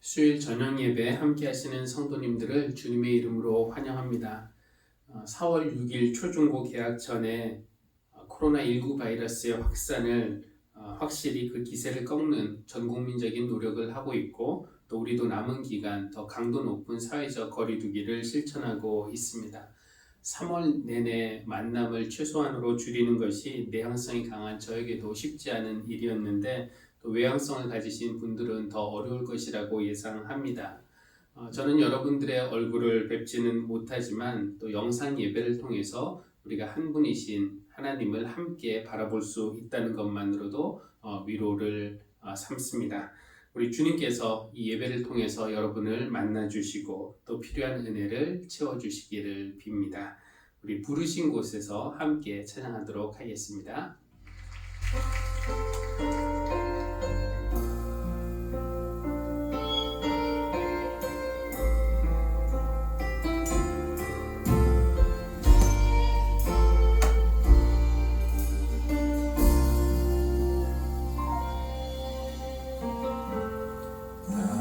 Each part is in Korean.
수요일 저녁 예배 함께 하시는 성도님들을 주님의 이름으로 환영합니다. 4월 6일 초중고 개학 전에 코로나19 바이러스의 확산을 확실히 그 기세를 꺾는 전국민적인 노력을 하고 있고, 또 우리도 남은 기간 더 강도 높은 사회적 거리두기를 실천하고 있습니다. 3월 내내 만남을 최소한으로 줄이는 것이 내향성이 강한 저에게도 쉽지 않은 일이었는데, 또 외향성을 가지신 분들은 더 어려울 것이라고 예상합니다. 저는 여러분들의 얼굴을 뵙지는 못하지만 또 영상 예배를 통해서 우리가 한 분이신 하나님을 함께 바라볼 수 있다는 것만으로도 위로를 삼습니다. 우리 주님께서 이 예배를 통해서 여러분을 만나주시고 또 필요한 은혜를 채워주시기를 빕니다. 우리 부르신 곳에서 함께 찬양하도록 하겠습니다.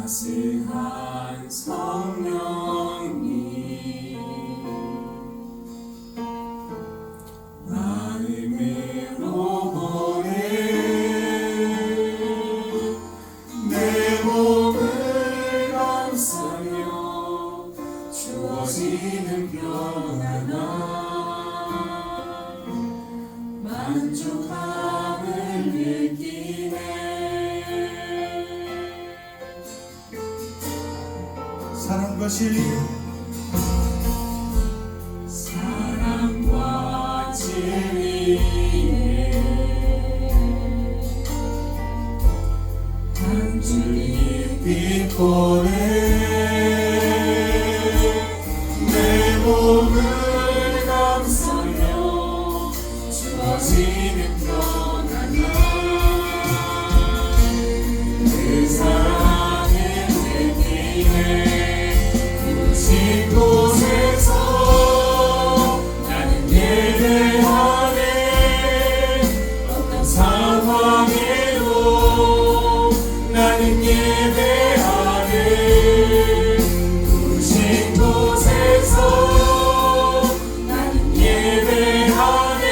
따스한 성령님 마음으로 보내 내 몸을 감싸며 주어지는 평안함 만족함을 느끼네. 사랑과 진리에 한 줄기 빛 보내 내 몸을 감싸며 주어지는 평안함 그 사랑을 느끼네. 곳에서 나는 예배하네. 어떤 상황에도 나는 예배하네. 부르신 곳에서 나는 예배하네.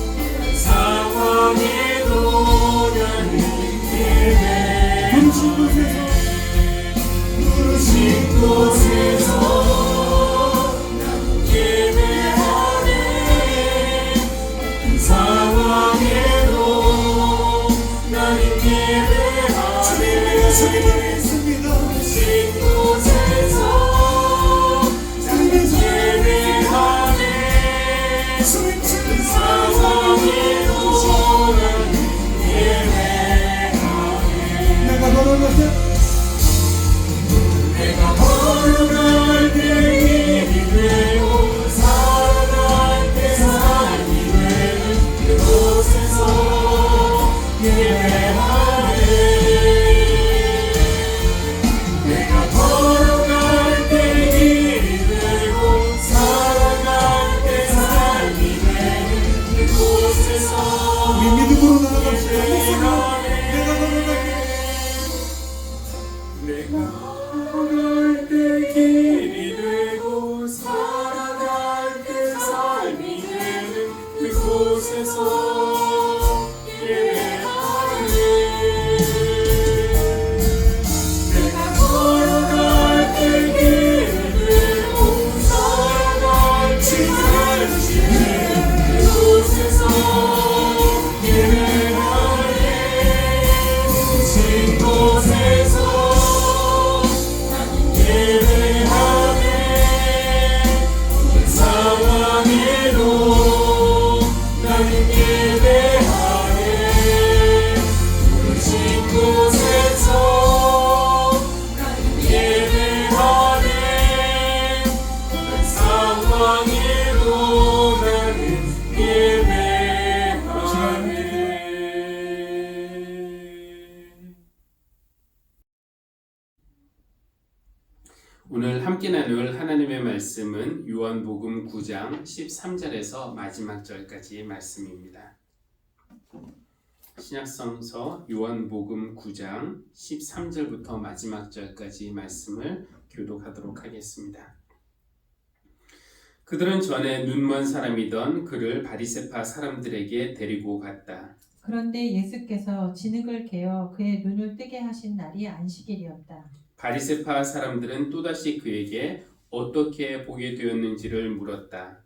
어떤 상황에도 나는 예배하네. 부르신 곳에서 나는 예배하네. 그 상황에도 나는 예배하네. 부르신 곳에서 나는 예배하네. 그 상황에도 나는 예배하네. 내가 걸어갈 때 길이 되고 살아갈 때 삶이 되는 그곳에서 예배하네. 내가 걸어갈 때 길이 되고 살아갈 때 삶이 되는 그곳에서 우리 믿음으로 나아갑시다. 내가 걸어갈 때 길이 되고 살아갈 때 삶이 되는 그곳에서 예배하네. 내가 걸어갈 때 길이 되고 살아갈 때 삶이 되는 그곳에서 예배하네. 부르신 곳에서 예배하네. 어떤 상황에도 나는 예배하네. 부르신 곳에서 나는 예배하네. 어떤 상황에도 나는 예배하네. 오늘 함께 나눌 하나님의 말씀은 요한복음 9장 13절에서 마지막 절까지 말씀입니다. 신약성서 요한복음 9장 13절부터 마지막 절까지 말씀을 교독하도록 하겠습니다. 그들은 전에 눈먼 사람이던 그를 바리새파 사람들에게 데리고 갔다. 그런데 예수께서 진흙을 개어 그의 눈을 뜨게 하신 날이 안식일이었다. 바리새파 사람들은 또다시 그에게 어떻게 보게 되었는지를 물었다.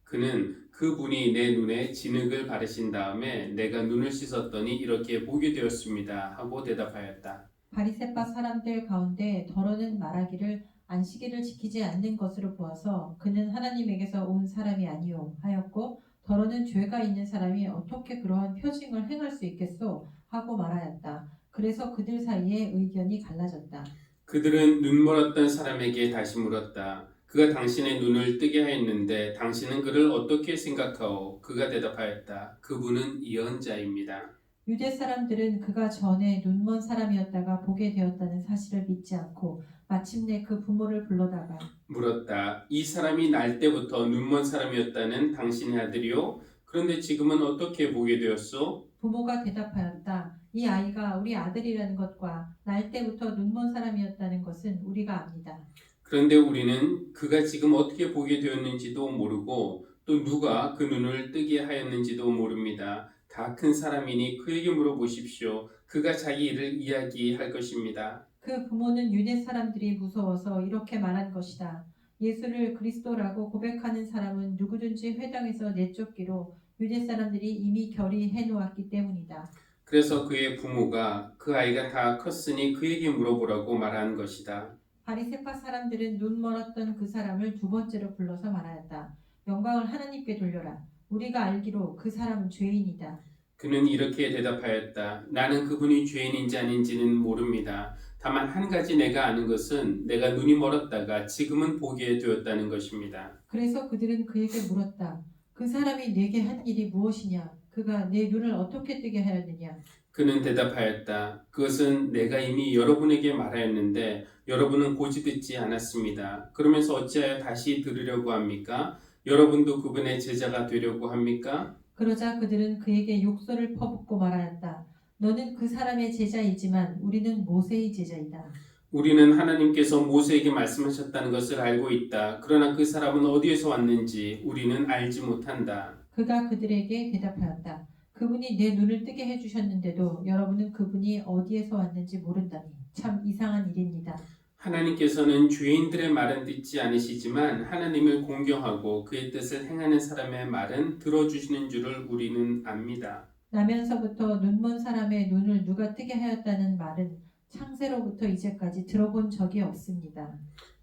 그는 그분이 내 눈에 진흙을 바르신 다음에 내가 눈을 씻었더니 이렇게 보게 되었습니다 하고 대답하였다. 바리새파 사람들 가운데 더러는 말하기를 안식일을 지키지 않는 것으로 보아서 그는 하나님에게서 온 사람이 아니오 하였고 더러는 죄가 있는 사람이 어떻게 그러한 표징을 행할 수 있겠소 하고 말하였다. 그래서 그들 사이에 의견이 갈라졌다. 그들은 눈멀었던 사람에게 다시 물었다. 그가 당신의 눈을 뜨게 하였는데 당신은 그를 어떻게 생각하오? 그가 대답하였다. 그분은 예언자입니다. 유대 사람들은 그가 전에 눈먼 사람이었다가 보게 되었다는 사실을 믿지 않고 마침내 그 부모를 불러다가 물었다. 이 사람이 날 때부터 눈먼 사람이었다는 당신의 아들이요? 그런데 지금은 어떻게 보게 되었소? 부모가 대답하였다. 이 아이가 우리 아들이라는 것과 날 때부터 눈먼 사람이었다는 것은 우리가 압니다. 그런데 우리는 그가 지금 어떻게 보게 되었는지도 모르고 또 누가 그 눈을 뜨게 하였는지도 모릅니다. 다 큰 사람이니 그에게 물어보십시오. 그가 자기 일을 이야기할 것입니다. 그 부모는 유대 사람들이 무서워서 이렇게 말한 것이다. 예수를 그리스도라고 고백하는 사람은 누구든지 회당에서 내쫓기로 유대 사람들이 이미 결의해 놓았기 때문이다. 그래서 그의 부모가 그 아이가 다 컸으니 그에게 물어보라고 말한 것이다. 바리새파 사람들은 눈 멀었던 그 사람을 두 번째로 불러서 말하였다. 영광을 하나님께 돌려라. 우리가 알기로 그 사람은 죄인이다. 그는 이렇게 대답하였다. 나는 그분이 죄인인지 아닌지는 모릅니다. 다만 한 가지 내가 아는 것은 내가 눈이 멀었다가 지금은 보게 되었다는 것입니다. 그래서 그들은 그에게 물었다. 그 사람이 내게 한 일이 무엇이냐? 그가 내 눈을 어떻게 뜨게 하였느냐? 그는 대답하였다. 그것은 내가 이미 여러분에게 말하였는데 여러분은 고지 듣지 않았습니다. 그러면서 어찌하여 다시 들으려고 합니까? 여러분도 그분의 제자가 되려고 합니까? 그러자 그들은 그에게 욕설을 퍼붓고 말하였다. 너는 그 사람의 제자이지만 우리는 모세의 제자이다. 우리는 하나님께서 모세에게 말씀하셨다는 것을 알고 있다. 그러나 그 사람은 어디에서 왔는지 우리는 알지 못한다. 그가 그들에게 대답하였다. 그분이 내 눈을 뜨게 해주셨는데도 여러분은 그분이 어디에서 왔는지 모른다니 참 이상한 일입니다. 하나님께서는 죄인들의 말은 듣지 않으시지만 하나님을 공경하고 그의 뜻을 행하는 사람의 말은 들어주시는 줄을 우리는 압니다. 나면서부터 눈먼 사람의 눈을 누가 뜨게 하였다는 말은 창세로부터 이제까지 들어본 적이 없습니다.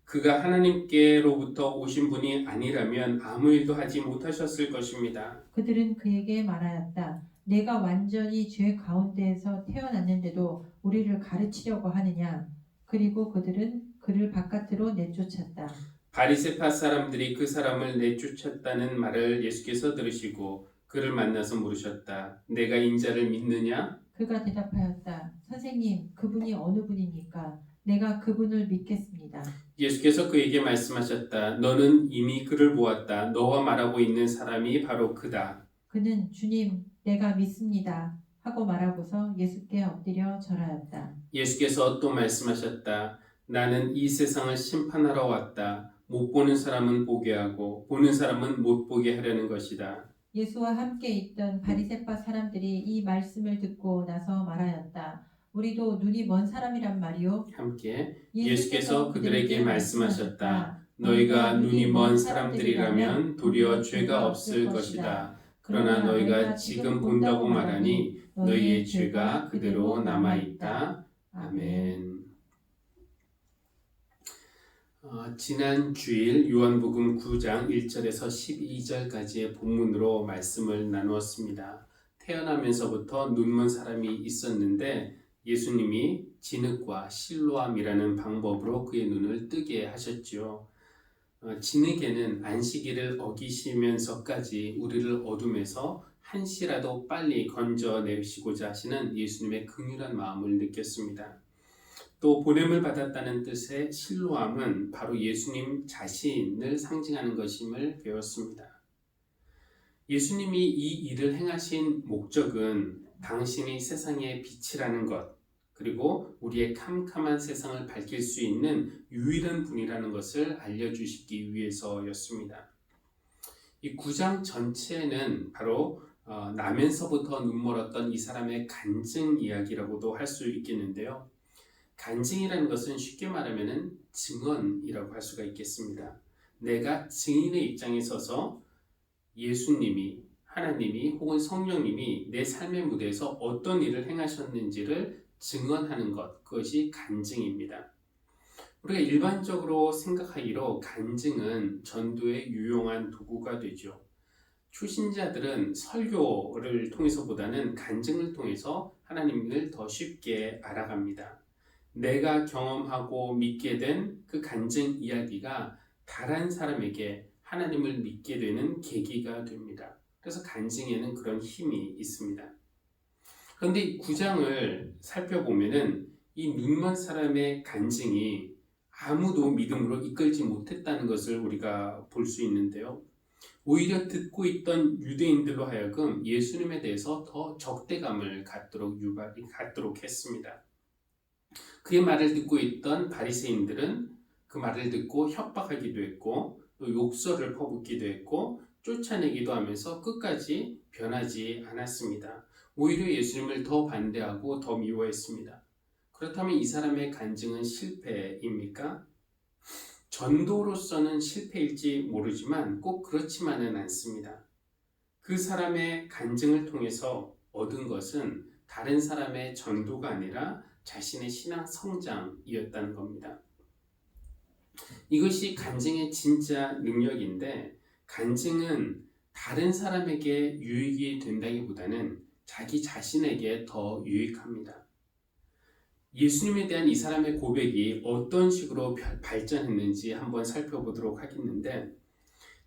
그가 하나님께로부터 오신 분이 아니라면 아무 일도 하지 못하셨을 것입니다. 그들은 그에게 말하였다. 내가 완전히 죄 가운데에서 태어났는데도 우리를 가르치려고 하느냐? 그리고 그들은 그를 바깥으로 내쫓았다. 바리새파 사람들이 그 사람을 내쫓았다는 말을 예수께서 들으시고 그를 만나서 물으셨다. 내가 인자를 믿느냐? 그가 대답하였다. 선생님, 그분이 어느 분입니까? 내가 그분을 믿겠습니다. 예수께서 그에게 말씀하셨다. 너는 이미 그를 보았다. 너와 말하고 있는 사람이 바로 그다. 그는 주님, 내가 믿습니다. 하고 말하고서 예수께 엎드려 절하였다. 예수께서 또 말씀하셨다. 나는 이 세상을 심판하러 왔다. 못 보는 사람은 보게 하고 보는 사람은 못 보게 하려는 것이다. 예수와 함께 있던 바리새파 사람들이 이 말씀을 듣고 나서 말하였다. 우리도 눈이 먼 사람이란 말이요. 함께 예수께서 그들에게 말씀하셨다. 너희가 눈이 먼 사람들이라면 도리어 죄가 없을 것이다. 그러나 너희가 지금 본다고 말하니 너희의 죄가 그대로 남아있다. 아멘. 지난 주일 요한복음 9장 1절에서 12절까지의 본문으로 말씀을 나누었습니다. 태어나면서부터 눈먼 사람이 있었는데 예수님이 진흙과 실로암이라는 방법으로 그의 눈을 뜨게 하셨지요. 진흙에는 안식일을 어기시면서까지 우리를 어둠에서 한시라도 빨리 건져내시고자 하시는 예수님의 긍휼한 마음을 느꼈습니다. 또 보냄을 받았다는 뜻의 실로암은 바로 예수님 자신을 상징하는 것임을 배웠습니다. 예수님이 이 일을 행하신 목적은 당신이 세상의 빛이라는 것, 그리고 우리의 캄캄한 세상을 밝힐 수 있는 유일한 분이라는 것을 알려주시기 위해서였습니다. 이 9장 전체는 바로 나면서부터 눈멀었던 이 사람의 간증 이야기라고도 할 수 있겠는데요. 간증이라는 것은 쉽게 말하면 증언이라고 할 수가 있겠습니다. 내가 증인의 입장에 서서 예수님이, 하나님이 혹은 성령님이 내 삶의 무대에서 어떤 일을 행하셨는지를 증언하는 것, 그것이 간증입니다. 우리가 일반적으로 생각하기로 간증은 전도에 유용한 도구가 되죠. 초신자들은 설교를 통해서보다는 간증을 통해서 하나님을 더 쉽게 알아갑니다. 내가 경험하고 믿게 된 그 간증 이야기가 다른 사람에게 하나님을 믿게 되는 계기가 됩니다. 그래서 간증에는 그런 힘이 있습니다. 그런데 이 9장을 살펴보면은 이 눈먼 사람의 간증이 아무도 믿음으로 이끌지 못했다는 것을 우리가 볼 수 있는데요. 오히려 듣고 있던 유대인들로 하여금 예수님에 대해서 더 적대감을 갖도록 했습니다. 그의 말을 듣고 있던 바리새인들은 그 말을 듣고 협박하기도 했고 또 욕설을 퍼붓기도 했고 쫓아내기도 하면서 끝까지 변하지 않았습니다. 오히려 예수님을 더 반대하고 더 미워했습니다. 그렇다면 이 사람의 간증은 실패입니까? 전도로서는 실패일지 모르지만 꼭 그렇지만은 않습니다. 그 사람의 간증을 통해서 얻은 것은 다른 사람의 전도가 아니라 자신의 신앙 성장이었다는 겁니다. 이것이 간증의 진짜 능력인데, 간증은 다른 사람에게 유익이 된다기보다는 자기 자신에게 더 유익합니다. 예수님에 대한 이 사람의 고백이 어떤 식으로 발전했는지 한번 살펴보도록 하겠는데,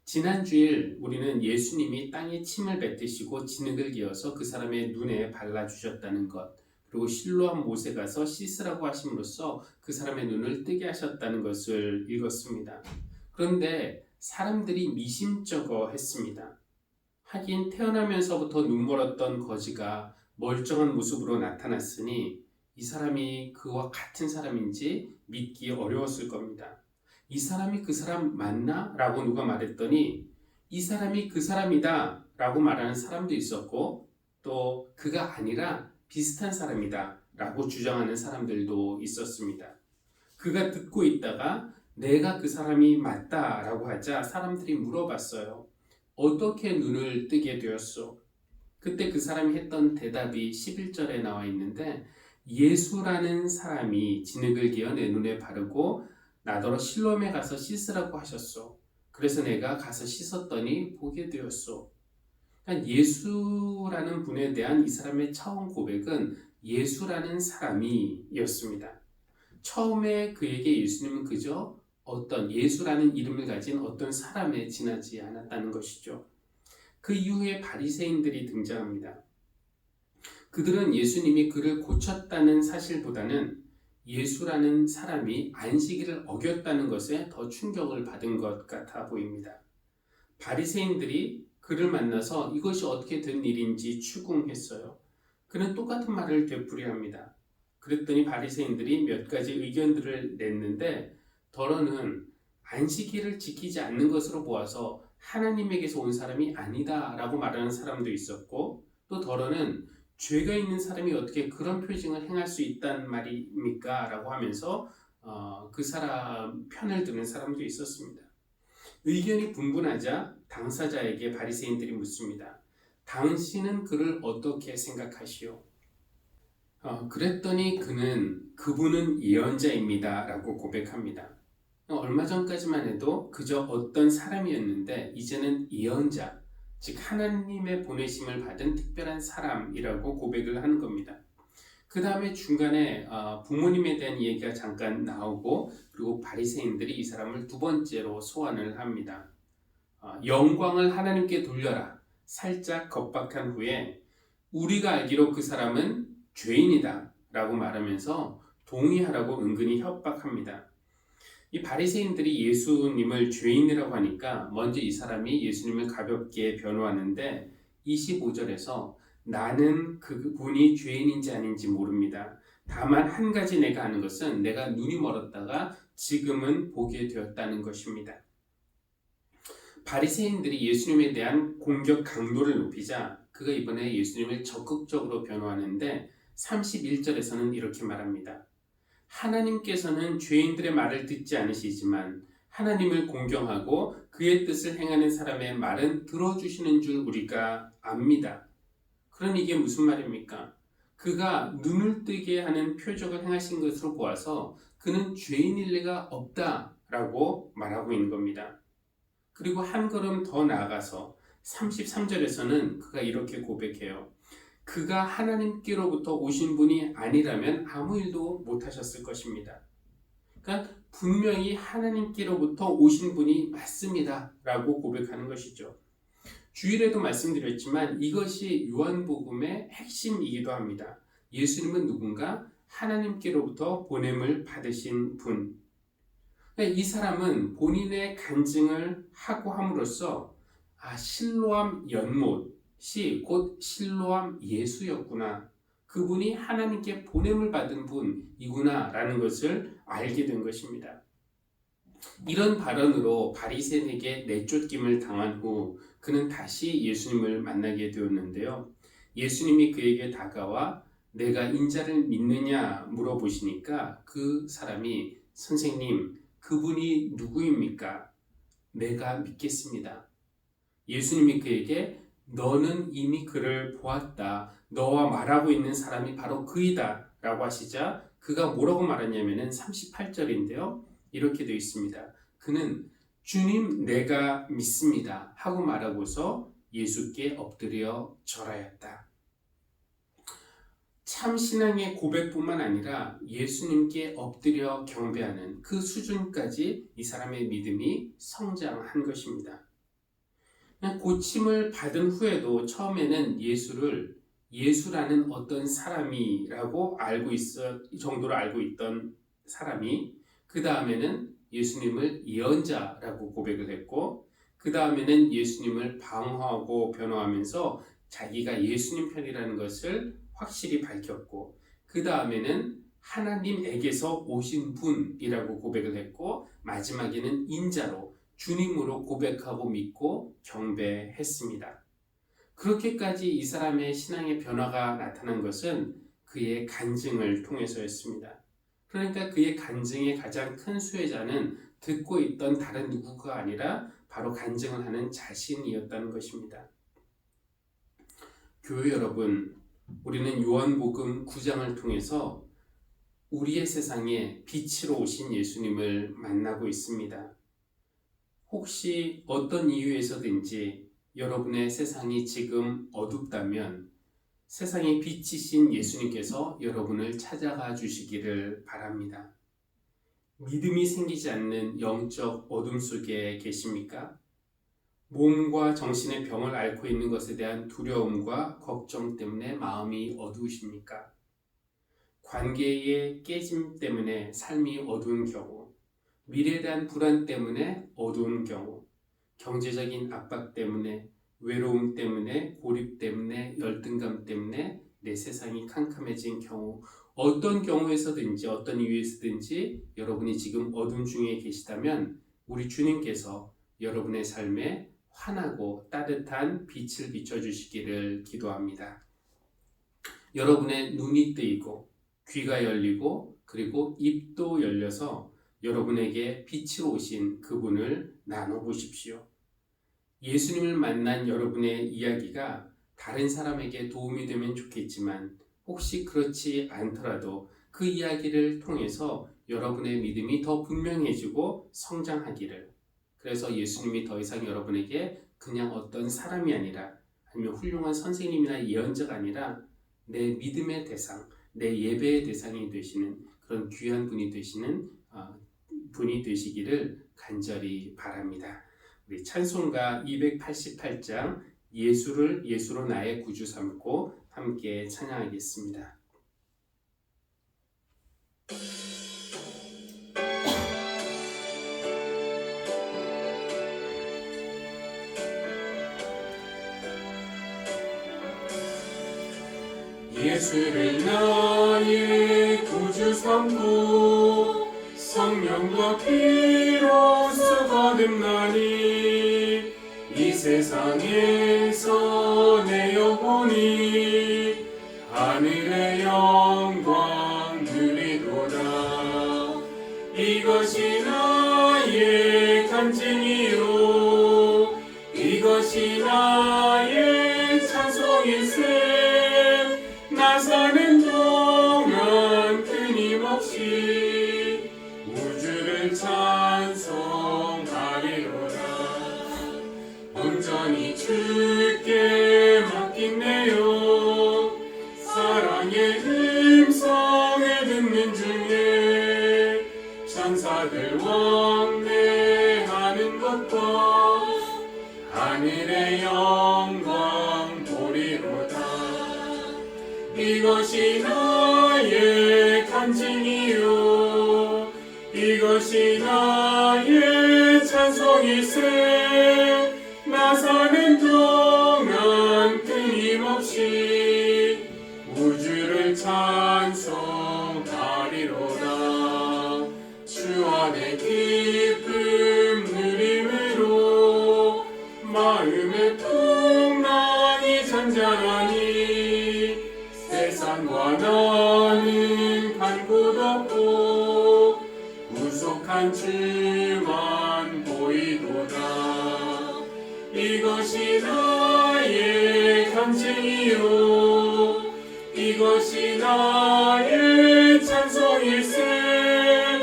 지난 주일 우리는 예수님이 땅에 침을 뱉으시고 진흙을 기어서 그 사람의 눈에 발라주셨다는 것, 그리고 실로암 못에 가서 씻으라고 하심으로써 그 사람의 눈을 뜨게 하셨다는 것을 읽었습니다. 그런데 사람들이 미심쩍어 했습니다. 하긴 태어나면서부터 눈멀었던 거지가 멀쩡한 모습으로 나타났으니 이 사람이 그와 같은 사람인지 믿기 어려웠을 겁니다. 이 사람이 그 사람 맞나? 라고 누가 말했더니 이 사람이 그 사람이다 라고 말하는 사람도 있었고, 또 그가 아니라 비슷한 사람이다 라고 주장하는 사람들도 있었습니다. 그가 듣고 있다가 내가 그 사람이 맞다 라고 하자 사람들이 물어봤어요. 어떻게 눈을 뜨게 되었소? 그때 그 사람이 했던 대답이 11절에 나와 있는데, 예수라는 사람이 진흙을 기어 내 눈에 바르고 나더러 실로암에 가서 씻으라고 하셨소. 그래서 내가 가서 씻었더니 보게 되었소. 그러니까 예수라는 분에 대한 이 사람의 처음 고백은 예수라는 사람이었습니다. 처음에 그에게 예수님은 그저 어떤 예수라는 이름을 가진 어떤 사람에 지나지 않았다는 것이죠. 그 이후에 바리새인들이 등장합니다. 그들은 예수님이 그를 고쳤다는 사실보다는 예수라는 사람이 안식일을 어겼다는 것에 더 충격을 받은 것 같아 보입니다. 바리새인들이 그를 만나서 이것이 어떻게 된 일인지 추궁했어요. 그는 똑같은 말을 되풀이합니다. 그랬더니 바리새인들이 몇 가지 의견들을 냈는데, 더러는 안식일을 지키지 않는 것으로 보아서 하나님에게서 온 사람이 아니다 라고 말하는 사람도 있었고, 또 더러는 죄가 있는 사람이 어떻게 그런 표징을 행할 수 있단 말입니까? 라고 하면서 그 사람 편을 드는 사람도 있었습니다. 의견이 분분하자 당사자에게 바리새인들이 묻습니다. 당신은 그를 어떻게 생각하시오? 그랬더니 그분은 예언자입니다 라고 고백합니다. 얼마 전까지만 해도 그저 어떤 사람이었는데 이제는 예언자, 즉 하나님의 보내심을 받은 특별한 사람이라고 고백을 하는 겁니다. 그 다음에 중간에 부모님에 대한 얘기가 잠깐 나오고, 그리고 바리새인들이 이 사람을 두 번째로 소환을 합니다. 영광을 하나님께 돌려라. 살짝 겁박한 후에 우리가 알기로 그 사람은 죄인이다 라고 말하면서 동의하라고 은근히 협박합니다. 이 바리새인들이 예수님을 죄인이라고 하니까 먼저 이 사람이 예수님을 가볍게 변호하는데 25절에서 나는 그분이 죄인인지 아닌지 모릅니다. 다만 한 가지 내가 아는 것은 내가 눈이 멀었다가 지금은 보게 되었다는 것입니다. 바리새인들이 예수님에 대한 공격 강도를 높이자 그가 이번에 예수님을 적극적으로 변호하는데 31절에서는 이렇게 말합니다. 하나님께서는 죄인들의 말을 듣지 않으시지만 하나님을 공경하고 그의 뜻을 행하는 사람의 말은 들어주시는 줄 우리가 압니다. 그러니 이게 무슨 말입니까? 그가 눈을 뜨게 하는 표적을 행하신 것으로 보아서 그는 죄인일 리가 없다라고 말하고 있는 겁니다. 그리고 한 걸음 더 나아가서 33절에서는 그가 이렇게 고백해요. 그가 하나님께로부터 오신 분이 아니라면 아무 일도 못하셨을 것입니다. 그러니까 분명히 하나님께로부터 오신 분이 맞습니다 라고 고백하는 것이죠. 주일에도 말씀드렸지만 이것이 요한복음의 핵심이기도 합니다. 예수님은 누군가? 하나님께로부터 보냄을 받으신 분. 이 사람은 본인의 간증을 하고 함으로써 실로암 연못이 곧 실로암 예수였구나. 그분이 하나님께 보냄을 받은 분이구나 라는 것을 알게 된 것입니다. 이런 발언으로 바리새인에게 내쫓김을 당한 후 그는 다시 예수님을 만나게 되었는데요. 예수님이 그에게 다가와 내가 인자를 믿느냐 물어보시니까 그 사람이 선생님 그분이 누구입니까? 내가 믿겠습니다. 예수님이 그에게 너는 이미 그를 보았다. 너와 말하고 있는 사람이 바로 그이다 라고 하시자 그가 뭐라고 말하냐면은 38절인데요. 이렇게 되어 있습니다. 그는 주님 내가 믿습니다 하고 말하고서 예수께 엎드려 절하였다. 참 신앙의 고백뿐만 아니라 예수님께 엎드려 경배하는 그 수준까지 이 사람의 믿음이 성장한 것입니다. 고침을 받은 후에도 처음에는 예수라는 어떤 사람이라고 정도로 알고 있던 사람이 그 다음에는 예수님을 예언자라고 고백을 했고 그 다음에는 예수님을 방어하고 변호하면서 자기가 예수님 편이라는 것을 확실히 밝혔고 그 다음에는 하나님에게서 오신 분이라고 고백을 했고 마지막에는 인자로 주님으로 고백하고 믿고 경배했습니다. 그렇게까지 이 사람의 신앙의 변화가 나타난 것은 그의 간증을 통해서였습니다. 그러니까 그의 간증의 가장 큰 수혜자는 듣고 있던 다른 누구가 아니라 바로 간증을 하는 자신이었다는 것입니다. 교회 여러분, 우리는 요한복음 9장을 통해서 우리의 세상에 빛으로 오신 예수님을 만나고 있습니다. 혹시 어떤 이유에서든지 여러분의 세상이 지금 어둡다면 세상의 빛이신 예수님께서 여러분을 찾아가 주시기를 바랍니다. 믿음이 생기지 않는 영적 어둠 속에 계십니까? 몸과 정신의 병을 앓고 있는 것에 대한 두려움과 걱정 때문에 마음이 어두우십니까? 관계의 깨짐 때문에 삶이 어두운 경우, 미래에 대한 불안 때문에 어두운 경우, 경제적인 압박 때문에, 외로움 때문에, 고립 때문에, 열등감 때문에 내 세상이 캄캄해진 경우, 어떤 경우에서든지 어떤 이유에서든지 여러분이 지금 어둠 중에 계시다면 우리 주님께서 여러분의 삶에 환하고 따뜻한 빛을 비춰주시기를 기도합니다. 여러분의 눈이 뜨이고 귀가 열리고 그리고 입도 열려서 여러분에게 빛으로 오신 그분을 나눠보십시오. 예수님을 만난 여러분의 이야기가 다른 사람에게 도움이 되면 좋겠지만 혹시 그렇지 않더라도 그 이야기를 통해서 여러분의 믿음이 더 분명해지고 성장하기를, 그래서 예수님이 더 이상 여러분에게 그냥 어떤 사람이 아니라 아니면 훌륭한 선생님이나 예언자가 아니라 내 믿음의 대상, 내 예배의 대상이 되시는 그런 귀한 분이 되시는 분이 되시기를 간절히 바랍니다. 우리 찬송가 288장 예수를 예수로 나의 구주 삼고 함께 찬양하겠습니다. 예수를 나의 구주 삼고 성령과 피로써 거듭나니 이 세상에서 내 영혼이 하늘의 영광 누리도다. 이것이 나의 간증이요 이것이 나의 찬송일세. 나 사는 동안 끊임없이 우주를 찬송하리로다. 온전히 주께 맡긴네요. 사랑의 음성을 듣는 중에 천사들 왕래하는 것과 하늘의 영광 보리로다. 이것이 나의 간증이요 이것이 나의 찬송일세. 나 사는 동안 끊임없이 우주를 찬송하리로다. 주 안에 기쁨 누림으로 마음의 풍랑이 잔잔하니 세상과 나는 간 곳 없고 구속한 주만 보이도다. 이것이 나의 간증이요 이것이 나의 찬송일세.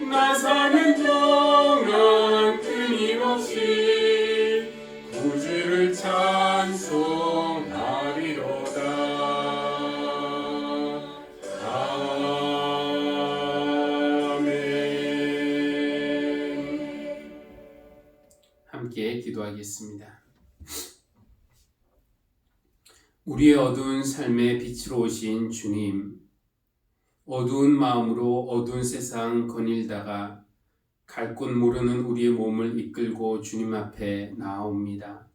나 사는 동안 끊임없이 구주를 찬송하리로다. 아멘. 함께 기도하겠습니다. 우리의 어두운 삶의 빛으로 오신 주님, 어두운 마음으로 어두운 세상 거닐다가 갈 곳 모르는 우리의 몸을 이끌고 주님 앞에 나아옵니다.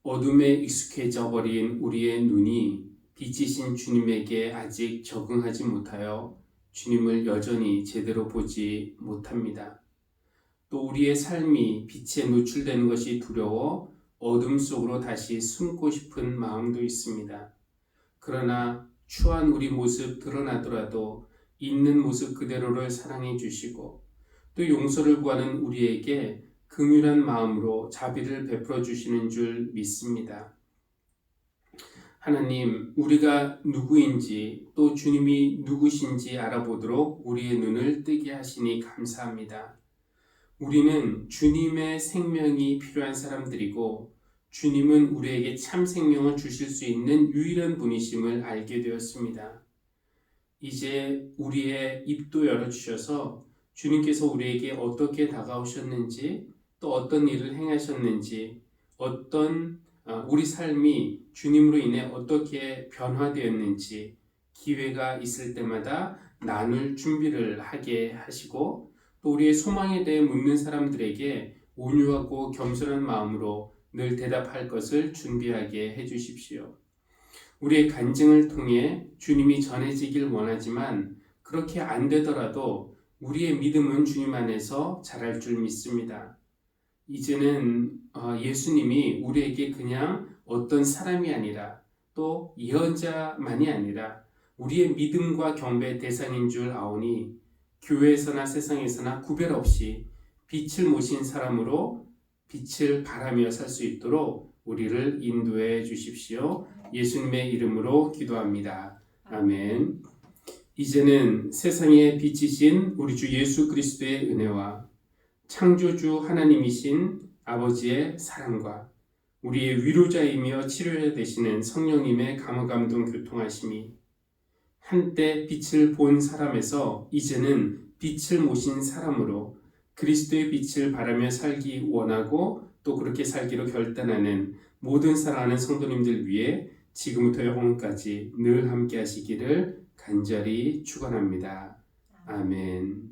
어둠에 익숙해져 버린 우리의 눈이 빛이신 주님에게 아직 적응하지 못하여 주님을 여전히 제대로 보지 못합니다. 또 우리의 삶이 빛에 노출되는 것이 두려워 어둠 속으로 다시 숨고 싶은 마음도 있습니다. 그러나 추한 우리 모습 드러나더라도 있는 모습 그대로를 사랑해 주시고 또 용서를 구하는 우리에게 긍휼한 마음으로 자비를 베풀어 주시는 줄 믿습니다. 하나님, 우리가 누구인지 또 주님이 누구신지 알아보도록 우리의 눈을 뜨게 하시니 감사합니다. 우리는 주님의 생명이 필요한 사람들이고 주님은 우리에게 참 생명을 주실 수 있는 유일한 분이심을 알게 되었습니다. 이제 우리의 입도 열어주셔서 주님께서 우리에게 어떻게 다가오셨는지 또 어떤 일을 행하셨는지 우리 삶이 주님으로 인해 어떻게 변화되었는지 기회가 있을 때마다 나눌 준비를 하게 하시고 또 우리의 소망에 대해 묻는 사람들에게 온유하고 겸손한 마음으로 늘 대답할 것을 준비하게 해주십시오. 우리의 간증을 통해 주님이 전해지길 원하지만 그렇게 안 되더라도 우리의 믿음은 주님 안에서 자랄 줄 믿습니다. 이제는 예수님이 우리에게 그냥 어떤 사람이 아니라 또 예언자만이 아니라 우리의 믿음과 경배의 대상인 줄 아오니 교회에서나 세상에서나 구별 없이 빛을 모신 사람으로 빛을 발하며 살 수 있도록 우리를 인도해 주십시오. 예수님의 이름으로 기도합니다. 아멘. 이제는 세상의 빛이신 우리 주 예수 그리스도의 은혜와 창조주 하나님이신 아버지의 사랑과 우리의 위로자이며 치료자 되시는 성령님의 감화감동 교통하심이 한때 빛을 본 사람에서 이제는 빛을 모신 사람으로 그리스도의 빛을 바라며 살기 원하고 또 그렇게 살기로 결단하는 모든 사랑하는 성도님들 위해 지금부터 영원까지 늘 함께 하시기를 간절히 축원합니다. 아멘.